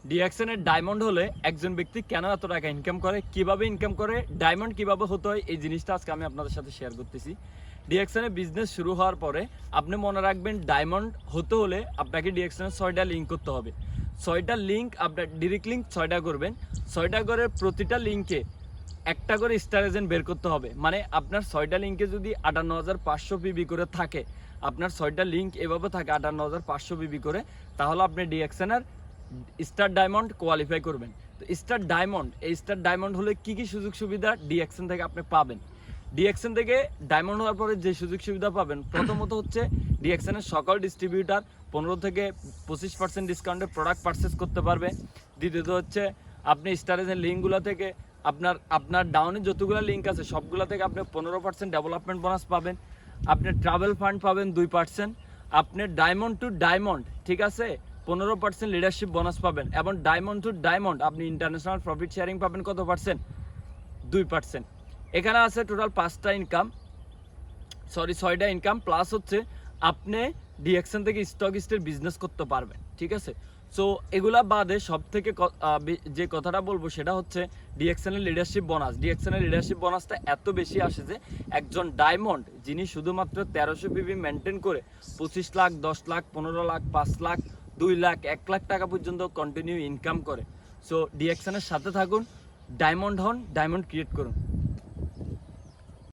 ডিএক্সএনের diamond হলে একজন ব্যক্তি কেন এত টাকা ইনকাম করে, কিভাবে ইনকাম করে, ডায়মন্ড কিভাবে হতে হয়, এই জিনিসটা আজকে আমি আপনাদের সাথে শেয়ার করতেছি। ডিএক্সএনের বিজনেস শুরু হওয়ার পরে আপনি মনে রাখবেন, ডায়মন্ড হতে হলে আপনাকে ডিএক্সএনের 6টা লিঙ্ক করতে হবে। 6টা লিঙ্ক আপনার ডিরেক্ট লিঙ্ক 6টা করবেন। 6টা করে প্রতিটা লিঙ্কে একটা করে স্টার এজেন্ট বের করতে হবে। মানে আপনার 6টা লিঙ্কে যদি 58,500 পিবি করে থাকে, আপনার 6টা লিঙ্ক এভাবে থাকে 58,500 পিবি করে, তাহলে আপনি ডিএক্সএনের স্টার ডায়মন্ড কোয়ালিফাই করবেন। তো স্টার ডায়মন্ড, এই স্টার ডায়মন্ড হলে কি কি সুযোগ সুবিধা ডিএক্সএন থেকে আপনি পাবেন। ডিএক্সএন থেকে ডায়মন্ড হওয়ার পরে যে সুযোগ সুবিধা পাবেন, প্রথমত হচ্ছে ডিএক্সএনের সকল ডিস্ট্রিবিউটার 15 থেকে 25% ডিসকাউন্টে প্রোডাক্ট পারচেস করতে পারবে। দ্বিতীয়ত হচ্ছে আপনি স্টার এজেন্ট লিঙ্কগুলো থেকে আপনার ডাউনে যতগুলো লিঙ্ক আছে সবগুলো থেকে আপনি 15% ডেভেলপমেন্ট বোনাস পাবেন। আপনি ট্রাভেল ফান্ড পাবেন 2%। আপনি ডায়মন্ড টু ডায়মন্ড, ঠিক আছে, 15% লিডারশিপ বোনাস পাবেন। এবং ডায়মন্ড টু ডায়মন্ড আপনি ইন্টারন্যাশনাল প্রফিট শেয়ারিং পাবেন কত পার্সেন্ট? 2%। এখানে আছে টোটাল 6টা ইনকাম প্লাস হচ্ছে আপনি ডিএক্সএন থেকে স্টকিস্টের বিজনেস করতে পারবেন, ঠিক আছে। সো এগুলা বাদে সব থেকে যে কথাটা বলবো সেটা হচ্ছে ডিএক্সএনের লিডারশিপ বোনাস। ডিএক্সএনের লিডারশিপ বোনাসটা এত বেশি আসে যে একজন ডায়মন্ড যিনি শুধুমাত্র 1300 পিবি মেনটেন করে 25 লাখ, 10 লাখ, 15 লাখ, 5 লাখ, 2 লাখ, 1 লাখ টাকা পর্যন্ত কন্টিনিউ ইনকাম করে। সো ডিএক্সএনের সাথে থাকুন, ডায়মন্ড হন, ডায়মন্ড ক্রিয়েট করুন।